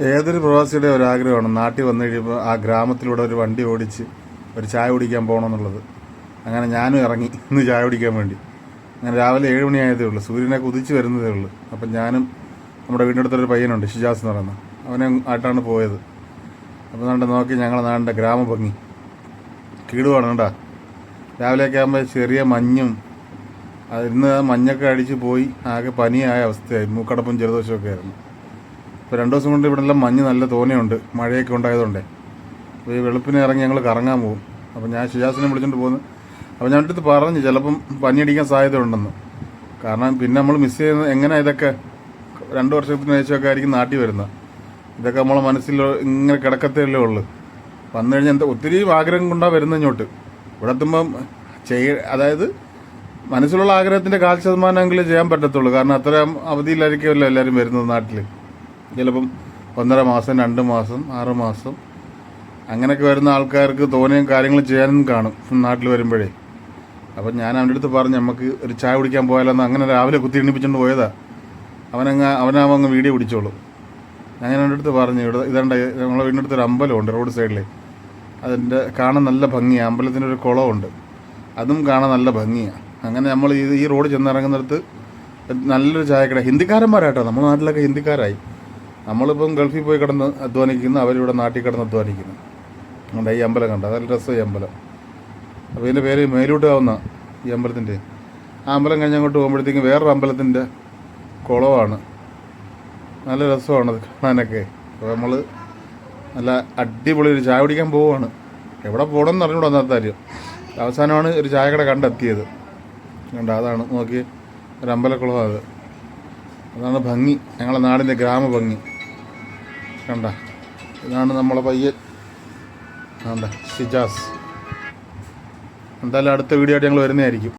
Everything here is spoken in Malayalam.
ഏതൊരു പ്രവാസിയുടെ ഒരാഗ്രഹമാണ് നാട്ടിൽ വന്നു കഴിയുമ്പോൾ ആ ഗ്രാമത്തിലൂടെ ഒരു വണ്ടി ഓടിച്ച് ഒരു ചായ കുടിക്കാൻ പോകണമെന്നുള്ളത്. അങ്ങനെ ഞാനും ഇറങ്ങി ഇന്ന് ചായ കുടിക്കാൻ വേണ്ടി. അങ്ങനെ രാവിലെ 7 മണിയായതേ ഉള്ളൂ, സൂര്യനൊക്കെ ഉദിച്ച് വരുന്നതേ ഉള്ളൂ. അപ്പം ഞാനും നമ്മുടെ വീടിൻ്റെ അടുത്തൊരു പയ്യനുണ്ട്, ഷിജാസ് എന്ന് പറയുന്നത്, അവനെ ആയിട്ടാണ് പോയത്. അപ്പോൾ നാണ്ട് നോക്കി ഞങ്ങളെ നാടിൻ്റെ ഗ്രാമഭംഗി കീടുവാണ് കേട്ടോ. രാവിലെയൊക്കെ ആകുമ്പോൾ ചെറിയ മഞ്ഞും, ഇന്ന് മഞ്ഞൊക്കെ അടിച്ച് പോയി ആകെ പനിയായ അവസ്ഥയായി, മൂക്കടപ്പും ജലദോഷമൊക്കെ ആയിരുന്നു. ഇപ്പോൾ 2 ദിവസം കൊണ്ട് ഇവിടെ എല്ലാം മഞ്ഞ് നല്ല തോനെയുണ്ട്, മഴയൊക്കെ ഉണ്ടായതുകൊണ്ടേ. അപ്പോൾ ഈ വെളുപ്പിനെ ഇറങ്ങി ഞങ്ങൾ കറങ്ങാൻ പോകും. അപ്പോൾ ഞാൻ ഷിജാസിനെ വിളിച്ചുകൊണ്ട് പോകുന്നു. അപ്പോൾ ഞാൻ അടുത്ത് പറഞ്ഞു ചിലപ്പം പനിയടിക്കാൻ സാധ്യത ഉണ്ടെന്ന്. കാരണം പിന്നെ നമ്മൾ മിസ് ചെയ്യുന്ന എങ്ങനെ ഇതൊക്കെ 2 വർഷത്തിന് ശേഷമൊക്കെ ആയിരിക്കും നാട്ടിൽ വരുന്നത്. ഇതൊക്കെ നമ്മളെ മനസ്സിൽ ഇങ്ങനെ കിടക്കത്തേ ഉള്ളൂ. വന്നു കഴിഞ്ഞാൽ എന്താ ഒത്തിരി ആഗ്രഹം കൊണ്ടാണ് വരുന്നത് ഇങ്ങോട്ട്. ഇവിടെ എത്തുമ്പം അതായത് മനസ്സിലുള്ള ആഗ്രഹത്തിൻ്റെ 1/4% ചെയ്യാൻ പറ്റത്തുള്ളൂ. കാരണം അത്രയും അവധിയിലായിരിക്കുമല്ലോ എല്ലാവരും വരുന്നത് നാട്ടിൽ. ചിലപ്പം 1.5 മാസം, 2 മാസം, 6 മാസം അങ്ങനെയൊക്കെ വരുന്ന ആൾക്കാർക്ക് തോനെയും കാര്യങ്ങൾ ചെയ്യാനും കാണും നാട്ടിൽ വരുമ്പോഴേ. അപ്പം ഞാൻ അവൻ്റെ അടുത്ത് പറഞ്ഞു നമുക്ക് ഒരു ചായ കുടിക്കാൻ പോയാലെന്ന്. അങ്ങനെ രാവിലെ കുത്തി എണ്ണിപ്പിച്ചുകൊണ്ട് പോയതാ. അവനാവുമ്പോൾ വീഡിയോ പിടിച്ചോളൂ. ഞാൻ അവൻ്റെ അടുത്ത് പറഞ്ഞു ഇതുണ്ട് നമ്മളെ വീടിൻ്റെ അടുത്തൊരു അമ്പലമുണ്ട് റോഡ് സൈഡിൽ. അതിൻ്റെ കാണാൻ നല്ല ഭംഗിയാണ്. അമ്പലത്തിനൊരു കുളമുണ്ട്, അതും കാണാൻ നല്ല ഭംഗിയാണ്. അങ്ങനെ നമ്മൾ ഈ റോഡ് ചെന്നിറങ്ങുന്നിടത്ത് നല്ലൊരു ചായക്കട. ഹിന്ദിക്കാരന്മാരായിട്ടോ, നമ്മുടെ നാട്ടിലൊക്കെ ഹിന്ദിക്കാരായി. നമ്മളിപ്പം ഗൾഫിൽ പോയി കിടന്ന് അധ്വാനിക്കുന്നു, അവരിവിടെ നാട്ടിൽ കിടന്ന് അധ്വാനിക്കുന്നു. അതുകൊണ്ട് ഈ അമ്പലം കണ്ട നല്ല രസമായി അമ്പലം. അപ്പോൾ ഇതിൻ്റെ പേര് മേലൂട്ടാവുന്ന ഈ അമ്പലത്തിൻ്റെ. ആ അമ്പലം കഴിഞ്ഞ് അങ്ങോട്ട് പോകുമ്പോഴത്തേക്കും വേറൊരു അമ്പലത്തിൻ്റെ കുളമാണ്. നല്ല രസമാണ് അത് കാണാനൊക്കെ. അപ്പോൾ നമ്മൾ നല്ല അടിപൊളി ഒരു ചായ കുടിക്കാൻ പോവുകയാണ്. എവിടെ പോകണമെന്ന് അറിഞ്ഞൂടെ അന്നത്തെ കാര്യം. അവസാനമാണ് ഒരു ചായക്കട കണ്ടെത്തിയത്. കണ്ട അതാണ് നോക്കി ഒരു അമ്പലക്കുളം. അതാണ് ഭംഗി, ഞങ്ങളുടെ നാടിൻ്റെ ഗ്രാമഭംഗി. കണ്ട ഇതാണ് നമ്മളെ പയ്യൻ, കണ്ട ഷിജാസ്. എന്തായാലും അടുത്ത വീഡിയോ ആയിട്ട് ഞങ്ങൾ വരുന്നതായിരിക്കും.